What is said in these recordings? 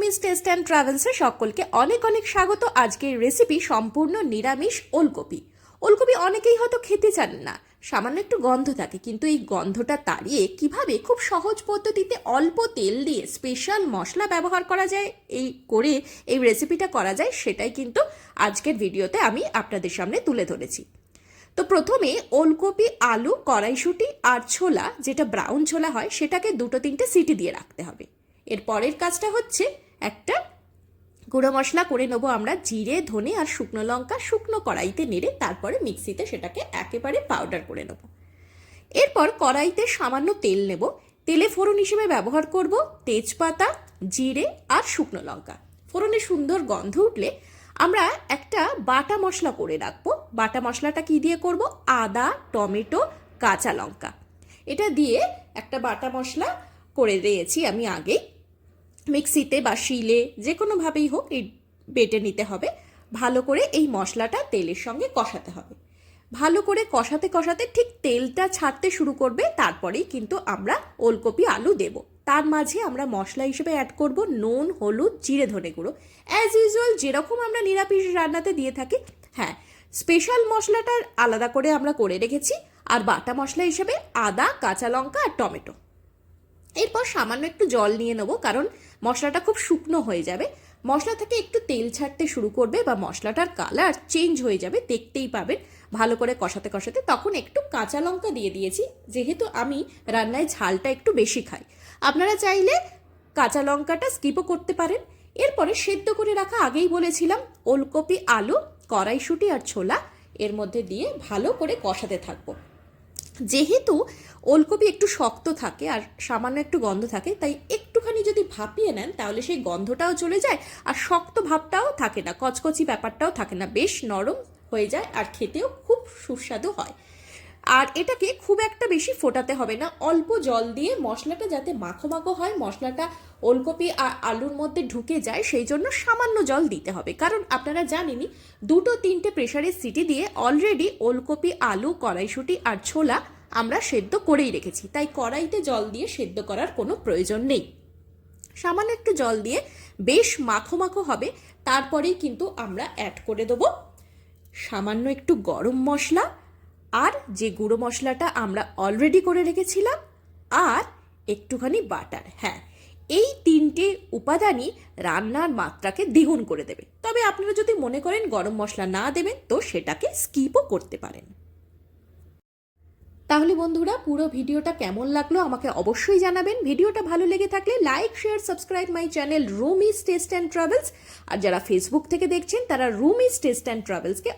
রুমিস taste and ট্রাভেলসে সকলকে অনেক অনেক স্বাগত। আজকের রেসিপি সম্পূর্ণ নিরামিষ ওলকপি। ওলকপি অনেকেই হয়তো খেতে চান না, সামান্য একটু গন্ধ থাকে, কিন্তু এই গন্ধটা তাড়িয়ে কিভাবে খুব সহজ পদ্ধতিতে অল্প তেল দিয়ে স্পেশাল মশলা ব্যবহার করা যায়, এই রেসিপিটা করা যায়, সেটাই কিন্তু আজকের ভিডিওতে আমি আপনাদের সামনে তুলে ধরেছি। তো প্রথমে ওলকপি, আলু, কড়াইশুঁটি আর ছোলা, যেটা ব্রাউন ছোলা হয়, সেটাকে 2-3টে সিটি দিয়ে রাখতে হবে। এর পরের কাজটা হচ্ছে একটা গুঁড়ো মশলা করে নেবো আমরা, জিরে, ধনে আর শুকনো লঙ্কা শুকনো কড়াইতে নেড়ে তারপরে মিক্সিতে সেটাকে একেবারে পাউডার করে নেব। এরপর কড়াইতে সামান্য তেল নেব। তেলে ফোড়ন হিসেবে ব্যবহার করব তেজপাতা, জিরে আর শুকনো লঙ্কা। ফোড়নে সুন্দর গন্ধ উঠলে আমরা একটা বাটা মশলা করে রাখবো। বাটা মশলাটা কি দিয়ে করব? আদা, টমেটো, কাঁচা লঙ্কা, এটা দিয়ে একটা বাটা মশলা করে দিয়েছি আমি আগেই। মিক্সিতে বা শিলে যে কোনোভাবেই হোক এই বেটে নিতে হবে। ভালো করে এই মশলাটা তেলের সঙ্গে কষাতে হবে। ভালো করে কষাতে কষাতে ঠিক তেলটা ছাড়তে শুরু করবে, তারপরেই কিন্তু আমরা ওলকপি, আলু দেব। তার মাঝে আমরা মশলা হিসেবে অ্যাড করব নুন, হলুদ, জিরে, ধনে গুঁড়ো, অ্যাজ ইউজুয়াল যেরকম আমরা নিরামিষ রান্নাতে দিয়ে থাকি। হ্যাঁ, স্পেশাল মশলাটা আলাদা করে আমরা করে রেখেছি, আর বাটা মশলা হিসেবে আদা, কাঁচা লঙ্কা আর টমেটো। এরপর সামান্য একটু জল নিয়ে নেবো, কারণ মশলাটা খুব শুকনো হয়ে যাবে। মশলা থেকে একটু তেল ছাড়তে শুরু করবে বা মশলাটার কালার চেঞ্জ হয়ে যাবে, দেখতেই পাবেন। ভালো করে কষাতে কষাতে তখন একটু কাঁচা লঙ্কা দিয়ে দিয়েছি, যেহেতু আমি রান্নায় ঝালটা একটু বেশি খাই। আপনারা চাইলে কাঁচা লঙ্কাটা স্কিপও করতে পারেন। এরপরে সেদ্ধ করে রাখা, আগেই বলেছিলাম, ওলকপি, আলু, কড়াইশুঁটি আর ছোলা এর মধ্যে দিয়ে ভালো করে কষাতে থাকবো। যেহেতু ওলকপি একটু শক্ত থাকে আর সামান্য একটু গন্ধ থাকে, তাই একটুখানি যদি ভাপিয়ে নেন তাহলে সেই গন্ধটাও চলে যায় আর শক্ত ভাবটাও থাকে না, কচকচি ব্যাপারটাও থাকে না, বেশ নরম হয়ে যায় আর খেতেও খুব সুস্বাদু হয়। আর এটাকে খুব একটা বেশি ফোটাতে হবে না, অল্প জল দিয়ে মশলাটা যাতে মাখো মাখো হয়, মশলাটা ওলকপি আর আলুর মধ্যে ঢুকে যায়, সেই জন্য সামান্য জল দিতে হবে। কারণ আপনারা জানেনই, 2-3টে প্রেসারের সিটি দিয়ে অলরেডি ওলকপি, আলু, কড়াইশুঁটি আর ছোলা আমরা সেদ্ধ করেই রেখেছি, তাই কড়াইতে জল দিয়ে সেদ্ধ করার কোনো প্রয়োজন নেই। সামান্য একটু জল দিয়ে বেশ মাখো মাখো হবে, তারপরেই কিন্তু আমরা অ্যাড করে দেবো সামান্য একটু গরম মশলা আর যে গুঁড়ো মশলাটা আমরা অলরেডি করে রেখেছিলাম, আর একটুখানি বাটার। হ্যাঁ, এই 3টে উপাদানই রান্নার মাত্রাকে দ্বিগুণ করে দেবে। তবে আপনারা যদি মনে করেন গরম মশলা না দেবেন, তো সেটাকে স্কিপও করতে পারেন। তাহলে বন্ধুরা, পুরো ভিডিওটা কেমন লাগলো আমাকে অবশ্যই জানাবেন। ভিডিওটা ভালো লেগে থাকলে like, share, subscribe my channel Rumi's taste and travels. আর যারা ফেসবুক থেকে দেখছেন তারা রুমিস টেস্ট অ্যান্ড ট্রাভেলসকে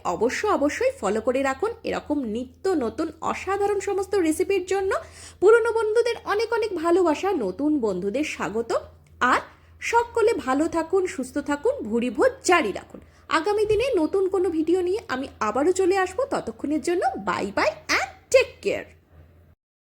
অবশ্যই ফলো করে রাখুন, এরকম নিত্য নতুন অসাধারণ সমস্ত রেসিপির জন্য। পুরনো বন্ধুদের অনেক অনেক ভালোবাসা, নতুন বন্ধুদের স্বাগত। আর সকলে ভালো থাকুন, সুস্থ থাকুন, ভুরি ভোজ জারি রাখুন। আগামী দিনে নতুন কোনো ভিডিও নিয়ে আমি আবারও চলে আসবো। ততক্ষণের জন্য bye bye and take care.